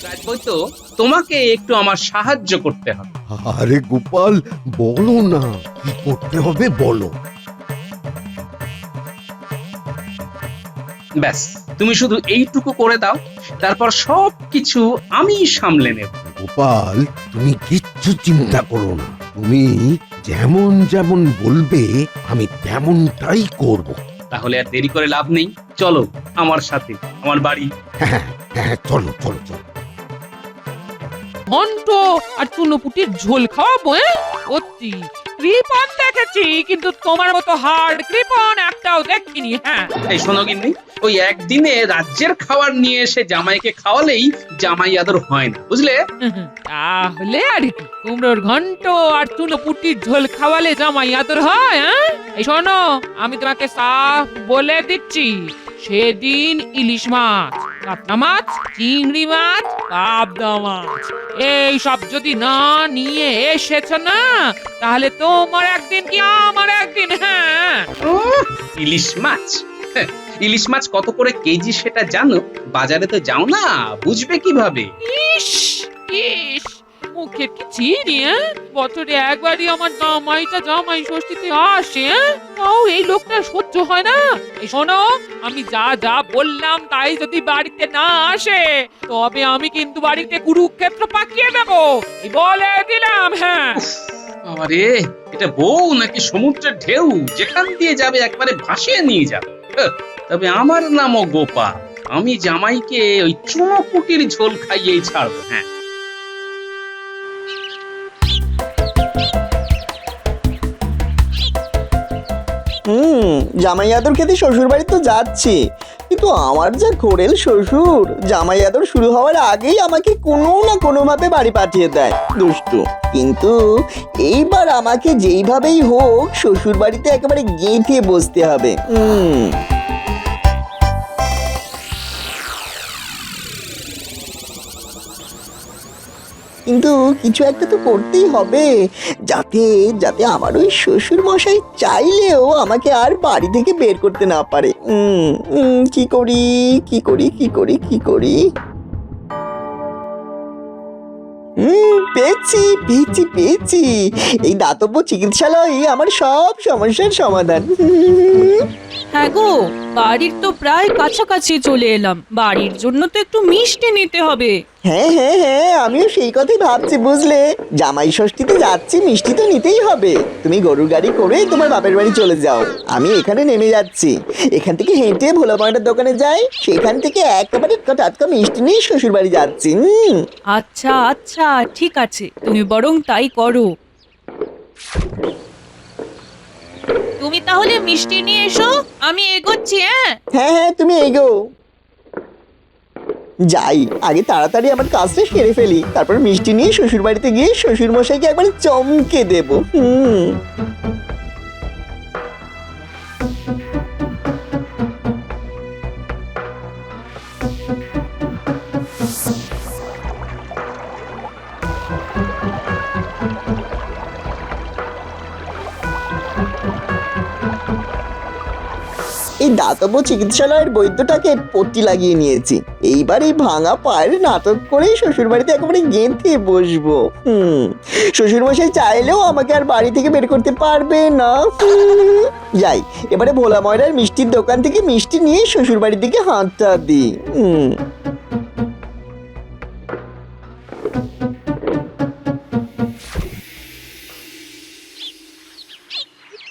রাজবৈদ্য, তোমাকে একটু আমার সাহায্য করতে হবে। আরে গোপাল, বলো না কি করতে হবে বলো। ব্যাস, তুমি শুধু এইটুকু করে দাও, তারপর সবকিছু আমি সামলে নেব। গোপাল, তুমি কিচ্ছু চিন্তা করো না। তুমি যেমন যেমন বলবে আমি তেমনটাই করব। তাহলে আর দেরি করে লাভ নেই, চলো আমার সাথে আমার বাড়ি। হ্যাঁ হ্যাঁ, চলো চলো চলো। ঘন্ট আর চুনোপুটির ঝোল খাওয়াবো? সত্যি কৃপণ দেখেছি, কিন্তু তোমার মতো হার্ড কৃপণ একটাও দেখিনি। হ্যাঁ, এই শোনো গিন্নি, ওই একদিনে রাজ্যের খাবার নিয়ে এসে জামাইকে খাওয়ালেই জামাই আদর হয় না, বুঝলে? তাহলে আর কি, কুমড়োর ঘন্ট আর চুনোপুটির ঝোল খাওয়ালে জামাই আদর হয়? এই শোনো, আমি তোমাকে সাফ বলে দিচ্ছি, সেদিন ইলিশ মাছ, কাতলা মাছ, চিংড়ি মাছ, পাবদা মাছ এই সব যদি না নিয়ে এসেছো না, তাহলে তোমার একদিন কি আমার একদিন। হ্যাঁ, ইলিশ মাছ? হ্যাঁ, ইলিশ মাছ কত করে কেজি সেটা জানো? বাজারে তো যাও না, বুঝবে কিভাবে? ইস ইস, মুখের কি চিনি। বছরে একবারই আমার জামাইটা জামাই ষষ্ঠীতে আসে, তাও এই লোকটা সহ্য হয় না। এই শোনো, আমি যা যা বললাম তাই যদি বাড়িতে না আসে, তবে আমি কিন্তু বাড়িতে কুরুক্ষেত্র পাকিয়ে দেবো, এই বলে দিলাম। হ্যাঁ, আরে এটা বউ নাকি সমুদ্রের ঢেউ, যেখান দিয়ে যাবে একবারে ভাসিয়ে নিয়ে যাবে। তবে আমার নামও গোপাল, আমি জামাইকে ওই চুনোপুটির ঝোল খাইয়েই ছাড়বো। হ্যাঁ, জামাই আদর খেতে শ্বশুর বাড়ি তো যাচ্ছি, কিন্তু আমার যা ঘোরেল শ্বশুর, জামাই আদর শুরু হওয়ার আগেই আমাকে কোনো না কোনো ভাবে বাড়ি পাঠিয়ে দেয়, দুষ্টু। কিন্তু এইবার আমাকে যেইভাবেই হোক শ্বশুর বাড়িতে একেবারে গেঁথে বসতে হবে। কিন্তু কিছু একটা তো করতেই হবে, যাতে যাতে আমার ওই শ্বশুর মশাই চাইলেও আমাকে আর বাড়ি থেকে বের করতে না পারে। কি করি কি করি কি করি কি করি? পেয়েছি পেয়েছি পেয়েছি, এই দাতব্য চিকিৎসালয় আমার সব সমস্যার সমাধান। হ্যাঁ গো, বাড়ির তো প্রায় কাছাকাছি চলে এলাম, বাড়ির জন্য তো একটু মিষ্টি নিতে হবে। হ্যাঁ হ্যাঁ হ্যাঁ, আমিও সেই কথাই ভাবছি, বুঝলে? জামাই ষষ্ঠীতে যাচ্ছি, মিষ্টি তো নিতেই হবে। তুমি গরুর গাড়ি করে তোমার বাপের বাড়ি চলে যাও, আমি এখানে নেমে যাচ্ছি। এখান থেকে হেঁটে ভোলা ময়নার দোকানে যাই, সেখান থেকে একেবারে টাটকা মিষ্টি নিয়ে শ্বশুর বাড়ি যাচ্ছি। আচ্ছা আচ্ছা, ঠিক আছে, তুমি বরং তাই করো। তুমি তাহলে মিষ্টি নিয়ে এসো, আমি এগোচ্ছি। হ্যাঁ হ্যাঁ, তুমি এগো। যাই, আগে তাড়াতাড়ি আমার কাজটা সেরে ফেলি, তারপর মিষ্টি নিয়ে শ্বশুর বাড়িতে গিয়ে শ্বশুর মশাইকে একবার চমকে দেবো। এই দাতব্য চিকিৎসালয়ের বৈদ্যটাকে পট্টি লাগিয়ে নিয়েছি, এইবার এই ভাঙা পায়ের নাটক করেই শ্বশুর বাড়িতে একেবারে গেঁথে বসবো। শ্বশুর মশাই চাইলেও আমাকে আর বাড়ি থেকে বের করতে পারবে না। যাই, এবারে ভোলা ময়রার মিষ্টির দোকান থেকে মিষ্টি নিয়ে শ্বশুর বাড়ির দিকে হাতটা দিই।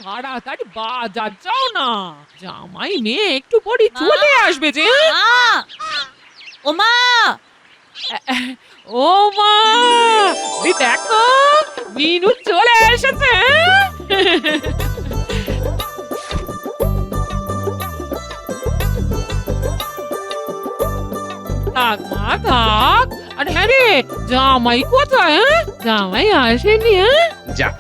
তাড়াতাড়ি বাজার যাও না, জামাই মেয়ে একটু পরে চলে আসবে যে। ওমা, ও মা, ওই দেখো মিনু চলে এসেছে। থাক মা থাক। আর হ্যাঁ রে, জামাই কোথায়? জামাই আসেনি? যাক,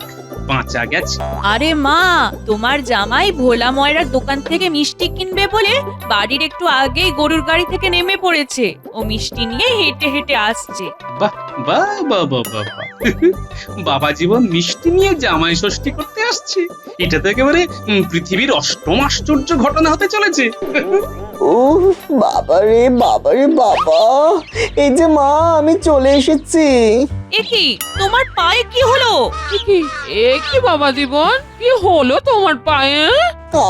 বাঁচা গেছে। আরে মা, তোমার জামাই ভোলা ময়রার দোকান থেকে মিষ্টি কিনবে বলে বাড়ির একটু আগেই গরুর গাড়ি থেকে নেমে পড়েছে, ও মিষ্টি নিয়ে হেঁটে হেঁটে আসছে। বাহ বাহ বাহ বাহ বাহ, বাবা জীবন মিষ্টি নিয়ে জামাই ষষ্ঠী করতে আসছে, এটা তো একেবারে পৃথিবীর অষ্টম আশ্চর্য ঘটনা হতে চলেছে। বাবা রে বাবা রে বাবা, এই যে মা আমি চলে এসেছি। এ কি তোমার পায়ে কি হলো? এ কি বাবা জীবন, কি হলো তোমার পায়ে?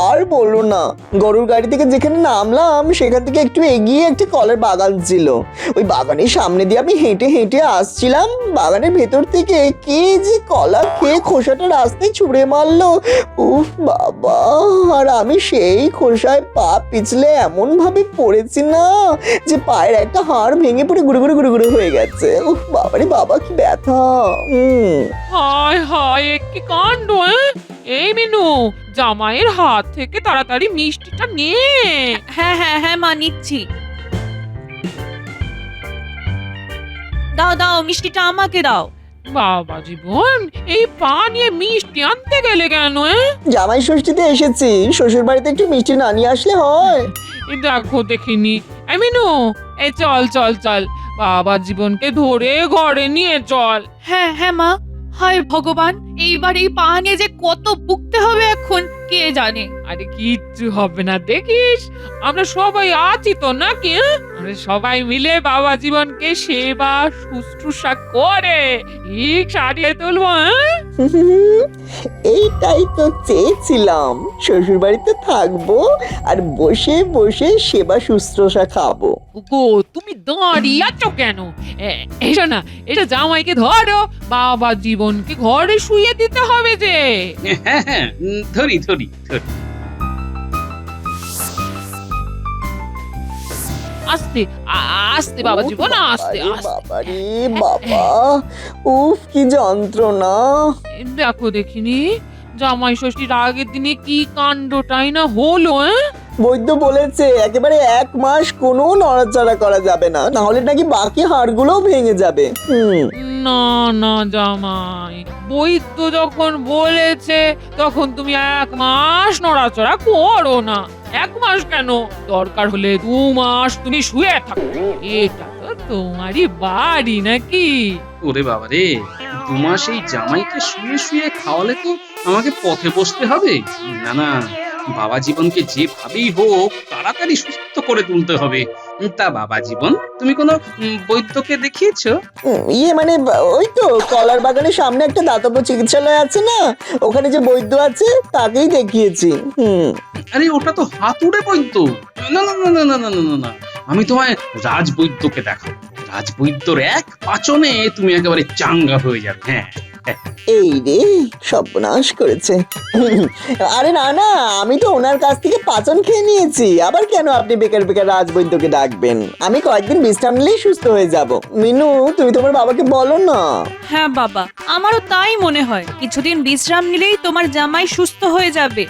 আর বলো না, গরুর গাড়ি থেকে যেখানে নামলাম সেখান থেকে একটু এগিয়ে একটা কলার বাগান ছিল। ওই বাগানের সামনে দিয়ে আমি হেঁটে হেঁটে আসছিলাম, বাগানের ভেতর থেকে কে যে কলা খেয়ে খোসাটা রাস্তায় ছুঁড়ে মারলো। উফ বাবা, আর আমি সেই খোসায় পা পিছলে এমন ভাবে পড়েছি না যে পায়ের একটা হাড় ভেঙে পড়ে গুঁড়ো গুঁড়ো গুঁড়ো গুঁড়ো হয়ে গেছে। উফ বাবারে বাবা, কি ব্যথা। হায় হায়, এ কি কাণ্ড! এই মিনু, জামাইয়ের হাত থেকে তাড়াতাড়ি মিষ্টিটা নে। হ্যাঁ হ্যাঁ হ্যাঁ মা, নিচ্ছি। দাও দাও, মিষ্টিটা আমাকে দাও। বাবা জীবন, এই পা নিয়ে মিষ্টি আনতে গেলে কেন? জামাই ষষ্ঠীতে এসেছি, শ্বশুর বাড়িতে একটু মিষ্টি না নিয়ে আসলে হয়? দেখো দেখিনি। এই মিনু, এই চল চল চল, বাবা জীবনকে ধরে ঘরে নিয়ে চল। হ্যাঁ হ্যাঁ মা। হায় ভগবান, এইবার এই পা নিয়ে যে কত ভুগতে হবে এখন কে জানে। আরে কিচ্ছু হবে না, দেখিস আমরা সবাই আছি তো নাকি? আমরা সবাই মিলে বাবা জীবনকে সেবা শুশ্রূষা করে ঠিক সারিয়ে তুলবো। এইটাই তো চেয়েছিলাম, শ্বশুর বাড়িতে থাকবো আর বসে বসে সেবা শুশ্রূষা খাবো। গো, তুমি দাঁড়িয়ে আছো কেন? এসো না, এটা জামাইকে ধরো, বাবা জীবনকে ঘরে শুয়ে দিতে হবে যে। হ্যাঁ হ্যাঁ, ধরি ধরি ধরি। আস্তে আস্তে বাবা জীবন, আস্তে আস্তে। বাবারে বাবা, উফ কি যন্ত্রণা। দেখো দেখিনি, জামাই ষষ্ঠীর আগের দিনে কি কাণ্ডটাই না হলো। বৈদ্য বলেছে একেবারে 1 মাস কোনো নড়াচড়া করা যাবে না, না হলে নাকি বাকি হাড়গুলোও ভেঙে যাবে। না না জামাই, বৈদ্য যখন বলেছে তখন তুমি 1 মাস নড়াচড়া করো না। 1 মাস কেন, দরকার হলে 2 মাস তুমি শুয়ে থাকো। এটা তো তোমারই বাড়ি নাকি? ওরে বাবা রে, 2 মাস এই জামাইকে শুয়ে শুয়ে খাওয়ালে তো আমাকে পথে বসতে হবে। না না, বাবা জীবনকে যেভাবেই হোক তাড়াতাড়ি সুস্থ করে তুলতে হবে। তা বাবা জীবন, তুমি কোনো বৈদ্যকে দেখিয়েছো? মানে ওই তো কলার বাগানের সামনে একটা দাতব্য চিকিৎসালয় আছে না, ওখানে যে বৈদ্য আছে তাকেই দেখিয়েছি। আরে ওটা তো হাতুড়ে বৈদ্য। না না না না না না না না, আমি তোমায় রাজবৈদ্যকে দেখাবো। রাজবৈদ্যর 1 পাচনে তুমি একেবারে চাঙ্গা হয়ে যাবে। হ্যাঁ, এই রে, সর্বনাশ করেছে। আরে না না, আমি তো ওনার কাছ থেকে পাচন খেয়ে নিয়েছি, আবার কেন আপনি বেকার বেকার রাজবৈদ্যকে ডাকবেন? আমি কয়েকদিন বিশ্রাম নিলেই সুস্থ হয়ে যাব। মিনু, তুমি তোমার বাবাকে বলো না। হ্যাঁ বাবা, আমারও তাই মনে হয়, কিছুদিন বিশ্রাম নিলেই তোমার জামাই সুস্থ হয়ে যাবে।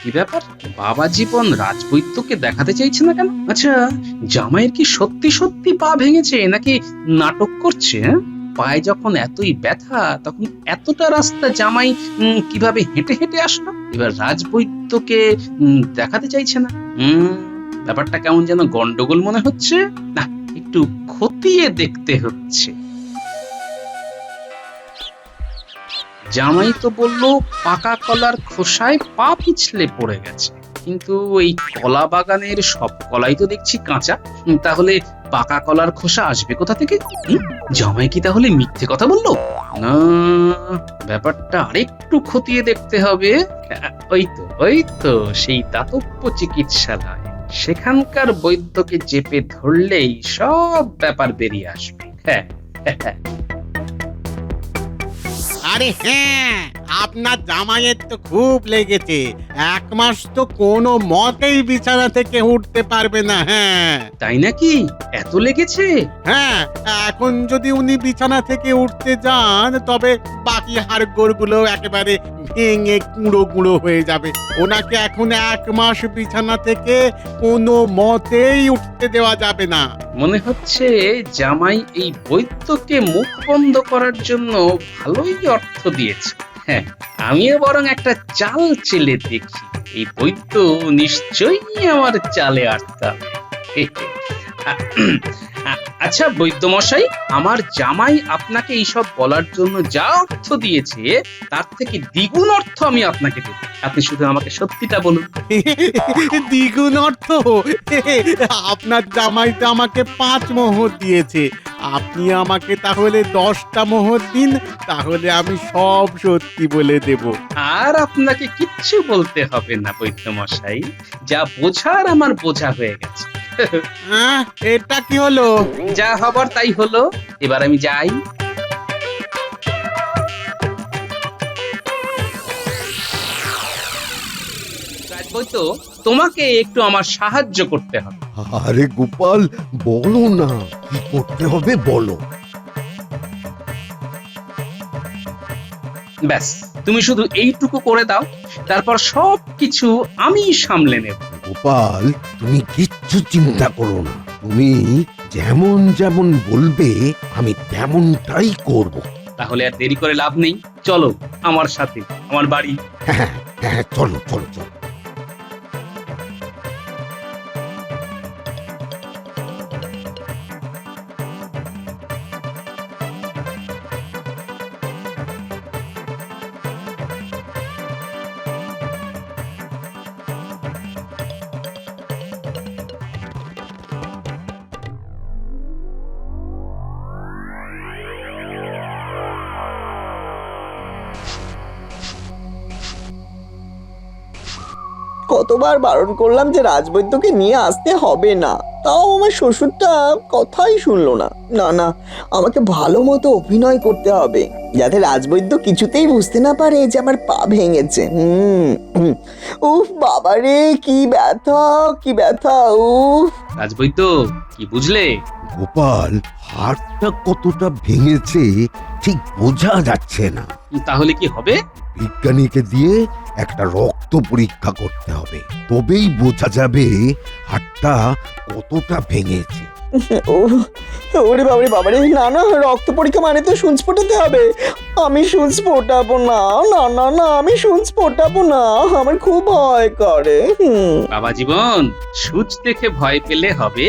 কি ব্যাপার, বাবা জীবন রাজবৈদ্যকে দেখাতে চাইছে না কেন? আচ্ছা, জামাইয়ের কি সত্যি সত্যি পা ভেঙেছে নাকি নাটক করছে? পায়ে যখন এতই ব্যথা তখন এতটা রাস্তা জামাই কিভাবে হেঁটে হেঁটে আসলো? এবার রাজবৈদ্যকে দেখাতে চাইছে না। ব্যাপারটা কেমন যেন গন্ডগোল মনে হচ্ছে। না, একটু খতিয়ে দেখতে হচ্ছে। জামাই তো বললো পাকা কলার খোসায় পা পিছলে পড়ে গেছে, কিন্তু এই কলা বাগানের সব কলাই তো দেখছি কাঁচা। তাহলে পাকা কলার খোসা আসবে কোথা থেকে? জামাই কি তাহলে মিথ্যে কথা বললো? না, ব্যাপারটা আরেকটু খতিয়ে দেখতে হবে। ওই তো সেই দাতব্য চিকিৎসালয়, সেখানকার বৈদ্যকে চেপে ধরলেই সব ব্যাপার বেরিয়ে আসবে। হ্যাঁ, আরে হ্যাঁ, আপনার জামাইয়ের তো খুব লেগেছে। 1 মাস তো কোনো মতেই বিছানা থেকে উঠতে পারবে না। হ্যাঁ, তাই নাকি? এত লেগেছে? হ্যাঁ, এখন যদি উনি বিছানা থেকে উঠতে যান তবে বাকি হাড়গোড়গুলো একেবারে ভেঙে গুঁড়ো গুঁড়ো হয়ে যাবে। ওনাকে এখন 1 মাস বিছানা থেকে কোনো মতেই উঠতে দেওয়া যাবে না। মনে হচ্ছে জামাই এই বৈদ্যকে মুখ বন্ধ করার জন্য ভালোই অর্থ দিয়েছে। হ্যাঁ, আমিও বরং একটা চাল চেলে দেখি। এই বৈদ্য নিশ্চয়ই আমার চালে আটকাবে। আচ্ছা বৈদ্যমশাই, আমার জামাই আপনাকে এইসব বলার জন্য যা অর্থ দিয়েছে তার থেকে দ্বিগুণ অর্থ আমি আপনাকে দেব। আপনি শুধু আমাকে সত্যিটা বলুন। দ্বিগুণ অর্থ? আপনার জামাই তো আমাকে 5 মোহর দিয়েছে, আপনি আমাকে তাহলে 10টা মোহর দিন, তাহলে আমি সব সত্যি বলে দেব। আর আপনাকে কিচ্ছু বলতে হবে না বৈদ্যমশাই, যা বোঝার আমার বোঝা হয়ে গেছে। এটা কি হলো? যা হবার তাই হলো, এবার আমি যাই। রাজবৈদ্য, তোমাকে একটু আমার সাহায্য করতে হবে। আরে গোপাল, বলো না কি করতে হবে, বলো। ব্যাস, তুমি শুধু এইটুকু করে দাও, তারপর সবকিছু আমি সামলে নেব। গোপাল, তুমি কিচ্ছু চিন্তা করো না, তুমি যেমন যেমন বলবে আমি তেমনটাই করব। তাহলে আর দেরি করে লাভ নেই, চলো আমার সাথে আমার বাড়ি। হ্যাঁ হ্যাঁ, চলো চলো চলো। কতবার বারণ করলাম যে রাজবৈদ্যকে নিয়ে আসতে হবে না, তাও আমার শ্বশুরটা কথাই শুনলো না। না না, আমাকে ভালো মতো অভিনয় করতে হবে, যাতে রাজবৈদ্য কিছুতেই বুঝতে না পারে যে আমার পা ভেঙেছে। উফ বাবা রে, কি ব্যথা কি ব্যথা, উফ। রাজবৈদ্য, কি বুঝলে? গোপাল, হাড়টা কতটা ভেঙেছে ঠিক বোঝা যাচ্ছে না। তাহলে কি হবে? বিজ্ঞানীকে দিয়ে একটা রক্ত পরীক্ষা করতে হবে, তবেই বোঝা যাবে হাড়টা কতটা ভেঙেছে। ওরে বাবারে বাবারে, না না, রক্ত পরীক্ষা মানে তো সুচ ফোটাতে হবে। আমি সুচ ফোটাবো না, না না না, আমি সুচ ফোটাবো না, আমার খুব ভয় করে। বাবা জীবন, সূচ দেখে ভয় পেলে হবে?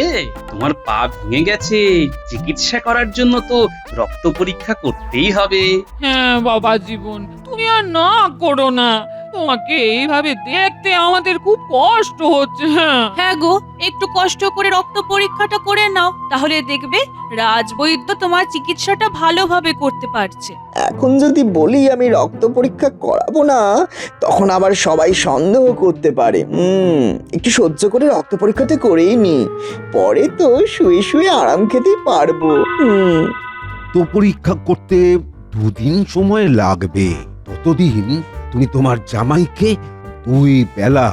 তোমার পা ভেঙে গেছে, চিকিৎসা করার জন্য তো রক্ত পরীক্ষা করতেই হবে। হ্যাঁ বাবা জীবন, তুমি আর না করো না, তোমাকে এইভাবে দেখতে আমাদের খুব কষ্ট হচ্ছে। হ্যাঁ গো, একটু কষ্ট করে রক্ত পরীক্ষাটা করে নাও, তাহলে দেখবে রাজবৈদ্য তোমার চিকিৎসাটা ভালোভাবে করতে পারছে। এখন যদি বলি আমি রক্ত পরীক্ষা করাবো না, তখন আবার সবাই সন্দেহ করতে পারে। একটু সহ্য করে রক্ত পরীক্ষাটা করেই নি, পরে তো শুয়ে শুয়ে আরাম খেতে পারবো। তো পরীক্ষা করতে 2 দিন সময় লাগবে। ততদিন তুমি তোমার জামাইকে 2 বেলা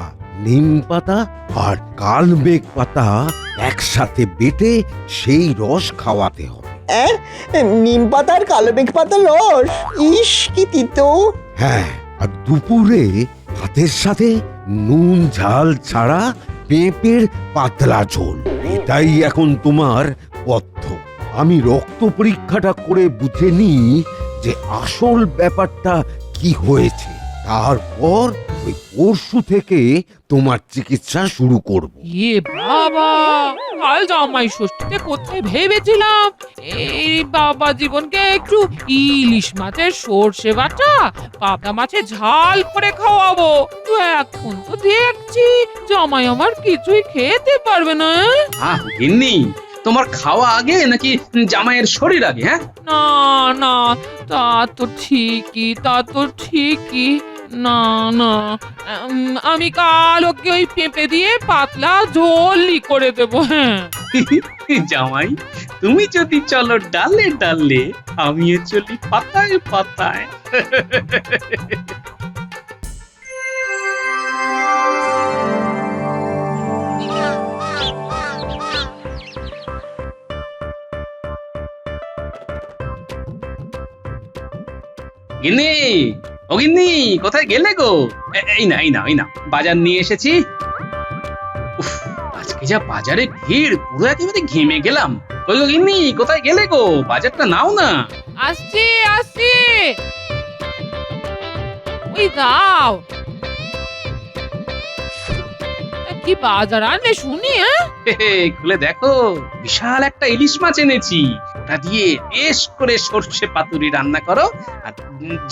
নিম পাতা আর কালমেঘ পাতা একসাথে বেটে সেই রস খাওয়াতে হবে। নিম পাতার কালো মেঘ পাতার রস, ইস কি তিতো। হ্যাঁ, আর দুপুরে ভাতের সাথে নুন ঝাল ছাড়া পেঁপের পাতলা ঝোল, এটাই এখন তোমার পথ্য। আমি রক্ত পরীক্ষাটা করে বুঝে নিই যে আসল ব্যাপারটা কি হয়েছে, তারপর ওই পরশু থেকে তোমার চিকিৎসা শুরু করব। এ বাবা, কাল জামাই ষষ্ঠীতে কোথায় ভেবেছিলাম এই বাবা জীবনকে একটু ইলিশ মাছের সর্ষে বাটা পাবদা মাছের ঝাল করে খাওয়াবো, তো এখন তো দেখছি জামাই আমার কিছুই খেতে পারবে না। গিন্নি, তোমার খাওয়া আগে নাকি জামাইয়ের শরীর আগে? হ্যাঁ, না না, তা তো ঠিকই, না না, আমি কাল ওকে ওই পেঁপে দিয়ে পাতলা ঝোলই করে দেবো। হ্যাঁ জামাই, তুমি যদি চলো ডালে ডালে, আমিও চলি পাতায় পাতায়। গিন্নি, ও গিন্নি, কোথায় গেলে গো? এই না, বাজার নিয়ে এসেছি। উফ, আজকে যা বাজারে ভিড়, পুরো একেবারে ঘেমে গেলাম। কই গো গিন্নি, কোথায় গেলে গো? বাজারটা নাও না। আসছি, ওই দাও। কি বাজার আনলে শুনি? খুলে দেখো, বিশাল একটা ইলিশ মাছ এনেছি। ওটা দিয়ে বেশ করে সর্ষে পাতুরি রান্না করো। আর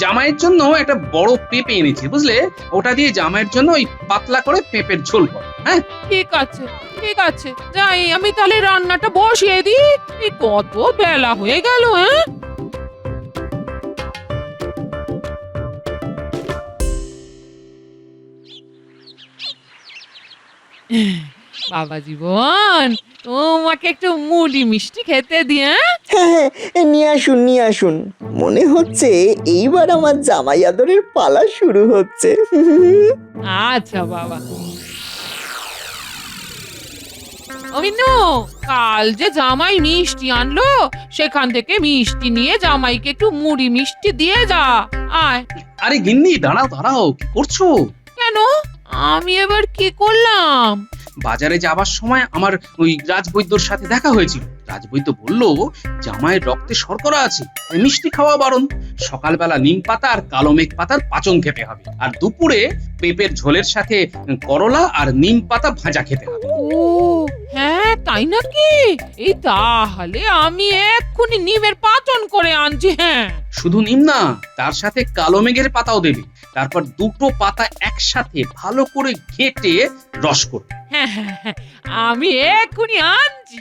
জামাইয়ের জন্য একটা বড় পেঁপে এনেছি, বুঝলে? ওটা দিয়ে জামাইয়ের জন্য ওই পাতলা করে পেঁপের ঝোল করো। হ্যাঁ, ঠিক আছে ঠিক আছে, যাই আমি তাহলে রান্নাটা বসিয়ে দিই। এই কত বেলা হয়ে গেল। বাবা জীবন, তোমাকে একটু মুড়ি মিষ্টি খেতে দিয়ে। হ্যাঁ, নিয়ে আসুন নিয়ে আসুন। মনে হচ্ছে এইবার আমার জামাই আদরের পালা শুরু হচ্ছে। আচ্ছা বাবা। অমিনু, কাল যে জামাই মিষ্টি আনলো, সেখান থেকে মিষ্টি নিয়ে জামাইকে একটু মুড়ি মিষ্টি দিয়ে যা। আয়। আরে গিন্নি, দাঁড়াও দাঁড়াও, কি করছো? কেন? আমি এবার কি করলাম? বাজারে যাবার সময় আমার ওই রাজবৈদ্যর সাথে দেখা হয়েছিল। রাজবৈদ্য বলল জামাইয়ের রক্তে শর্করা আছে, তাই মিষ্টি খাওয়া বারণ। সকালবেলা নিম পাতা আর কালো মেঘ পাতার পাচন খেতে হবে, আর দুপুরে পেঁপের ঝোলের সাথে করলা আর নিম পাতা ভাজা খেতে হবে। ও হ্যাঁ, তাই নাকি? এই তাহলে আমি এক্ষুনি নিমের পাচন করে আনছি। হ্যাঁ, শুধু নিম না, তার সাথে কালো মেঘের পাতাও দেবে। তারপর দুটো পাতা একসাথে ভালো করে ঘেটে রস করবে। হ্যাঁ হ্যাঁ হ্যাঁ, আমি এক্ষুনি আনছি।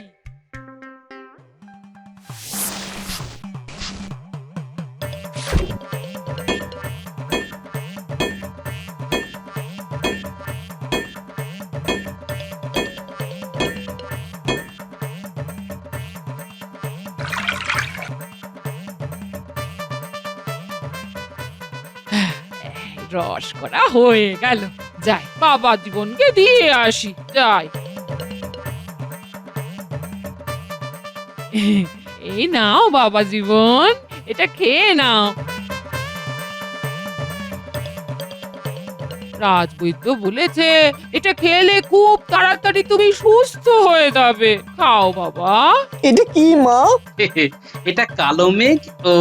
রস করা হয়ে গেল, যাই বাবা জীবনকে দিয়ে আসি। যাই। এই নাও বাবা জীবন, এটা খেয়ে নাও। রাজবৈদ্য বলেছে এটা খেলে খুব তাড়াতাড়ি তুমি সুস্থ হয়ে যাবে। খাও বাবা। এটা কি মা? এটা কালো মেঘ ও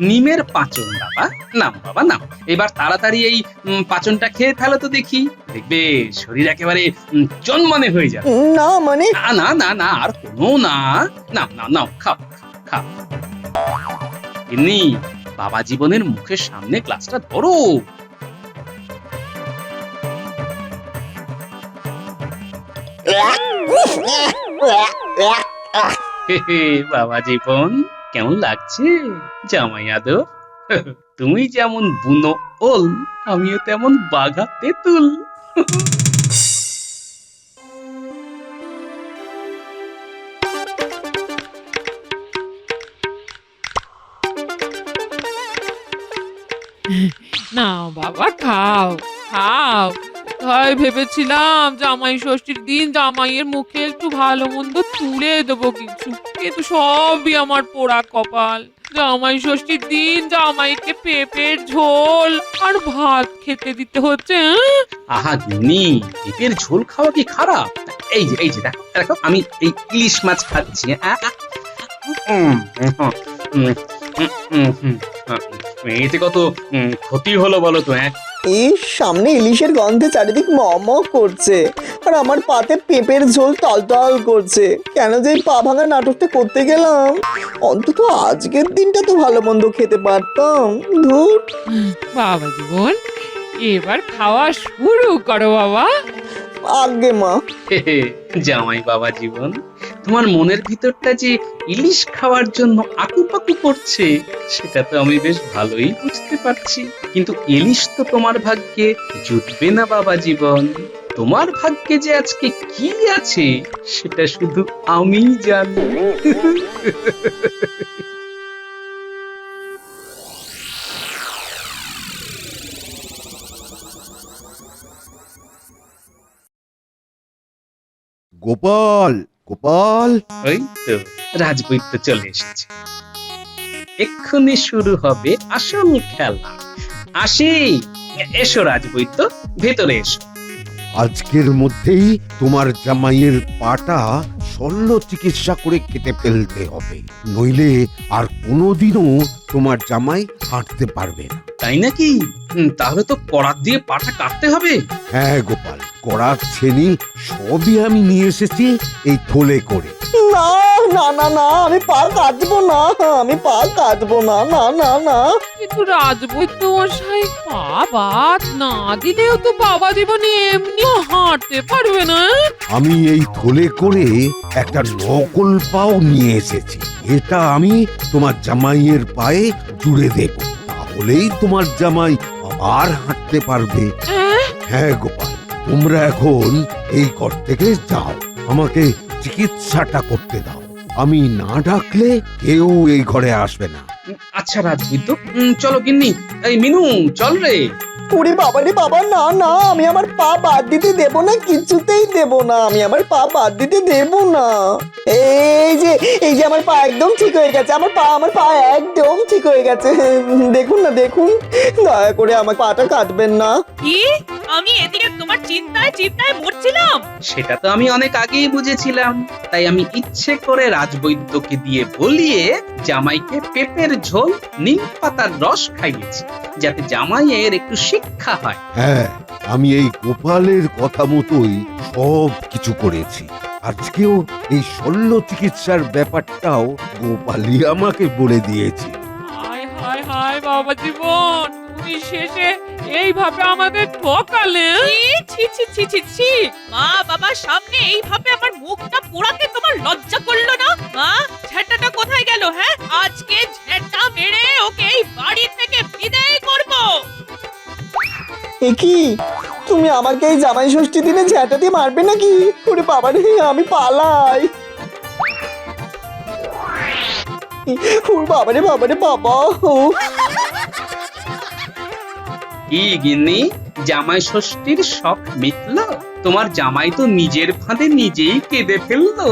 নিমের পাচন। বাবা নাম, বাবা নাম। এবার তাড়াতাড়ি এই পাচনটা খেয়ে ফেলো তো দেখি, দেখবে শরীর একেবারে জন্মনে হয়ে যাবে। না মানে না না না না, আর কোনো না। নাও নাও নাও, খাও খাও। এমনি বাবা জীবনের মুখের সামনে গ্লাসটা ধরো। বাবা জীবন, কেমন লাগছে জামাই আদর? তুমি যেমন বুনো ওল, আমিও তেমন বাঘা তেঁতুল। নাও বাবা, খাও খাও। তাই ভেবেছিলাম জামাই ষষ্ঠীর দিন জামাইয়ের মুখে একটু ভালো মন্দ তুলে দেবো কিছু, কিন্তু সবই আমার পোড়া কপাল। জামাই ষষ্ঠীর দিন জামাইকে পেঁপের ঝোল আর ভাত খেতে দিতে হচ্ছে। আহা গিন্নি, পেঁপের ঝোল খাওয়া কি খারাপ? এই যে দেখো দেখো, আমি এই ইলিশ মাছ খাচ্ছি। এতে কত ক্ষতি হলো বলো তো? এই সামনে ইলিশের গন্ধে চারিদিক ম করছে, আর আমার পাতে পেঁপের ঝোল টলটল করছে। কেন যে এই পা ভাঙা নাটকটা করতে গেলাম? অন্তত আজকের দিনটা তো ভালো মন্দ খেতে পারতাম। ধুর। বাবা জীবন, এবার খাওয়া শুরু করো বাবা। আগে মা। জামাই বাবা জীবন, তোমার মনের ভিতরটা যে ইলিশ খাওয়ার জন্য আকুপাকু করছে, সেটা তো আমি বেশ ভালোই বুঝতে পারছি। কিন্তু ইলিশ তো তোমার ভাগ্যে জুটবে না বাবা জীবন। তোমার ভাগ্যে যে আজকে কি আছে সেটা শুধু আমিই জানি। গোপাল, গোপাল, ওই তো রাজবৈদ্য চলে এসেছে। এক্ষুনি শুরু হবে আসল খেলা। আসি, এসো রাজবৈদ্য, ভেতরে এসো। আজকের মধ্যেই তোমার জামাইয়ের পাটা শল্য চিকিৎসা করে কেটে ফেলতে হবে, নইলে আর কোনোদিনও তোমার জামাই হাঁটতে পারবে না। তাই নাকি? তাহলে তো করাত দিয়ে পাটা কাটতে হবে। হ্যাঁ গোপাল, করার ছেনি সবই আমি নিয়ে এসেছি এই থলে করে। না না না না, আমি পা কাটবো না, আমি পা কাটবো না, না না না। কিন্তু রাজবৈদ্য মশাই পা বাদ না দিলেও তো বাবা জীবনে এমনিও হাঁটতে পারবে না। আমি এই থলে করে একটা নকল পাও নিয়ে এসেছি। এটা আমি তোমার জামাইয়ের পায়ে জুড়ে দেব, তাহলেই তোমার জামাই আবার হাঁটতে পারবে। হ্যাঁ গোপাল, তোমরা এখন এই ঘর থেকে যাও, আমাকে চিকিৎসাটা করতে দাও। আমি না ডাকলে কেউ এই ঘরে আসবে না। আচ্ছা রাজবৈদ্য, চলো গিন্নি। এই মিনু, চল রে। ওরে বাবা রে বাবা, না না, আমি আমার পা বাদ দিতে দেব না, কিছুতেই দেব না, আমি আমার পা বাদ দিতে দেব না। এই যে আমার পা একদম ঠিক হয়ে গেছে, আমার পা একদম ঠিক হয়ে গেছে। দেখুন না, দেখুন, দয়া করে আমার পাটা কাটবেন না। কি? আমি এদিকে তোমার চিন্তায় চিন্তায় মরছিলাম। সেটা তো আমি অনেক আগেই বুঝেছিলাম, তাই আমি ইচ্ছে করে রাজবৈদ্যকে দিয়ে বলিয়ে জামাইকে পেঁপের ঝোল নিম পাতার রস খাইয়েছি, যাতে জামাইয়ের একটু শিক্ষা হয়। হ্যাঁ, আমি এই গোপালের কথা মতোই সব কিছু করেছি। আজকেও এই শল্য চিকিৎসার ব্যাপারটাও গোপালই আমাকে বলে দিয়েছে। হায় হায় হায় বাবা জীবন, তুমি শেষে এইভাবে আমাদের ঠকালে। ছি ছি ছি ছি ছি, মা বাবার সামনে এইভাবে আমার মুখটা পোড়াতে তোমার লজ্জা করলো না? মা, ঝেঁটাটা কোথায় গেল? হ্যাঁ, আজকে ঝেঁটা মেরে ওকে এই বাড়ি থেকে বিদায় করব। এ কি, তুমি আমাকে এই জামাই ষষ্ঠী দিনে ঝ্যাঁটা দিয়ে মারবে নাকি? ওরে বাবা রে, আমি পালাই। ওর বাবা রে বাবা রে বাবা। কি গিন্নি, জামাই ষষ্ঠীর শখ মিটল? তোমার জামাই তো নিজের ফাঁদে নিজেই কেঁদে ফেললো।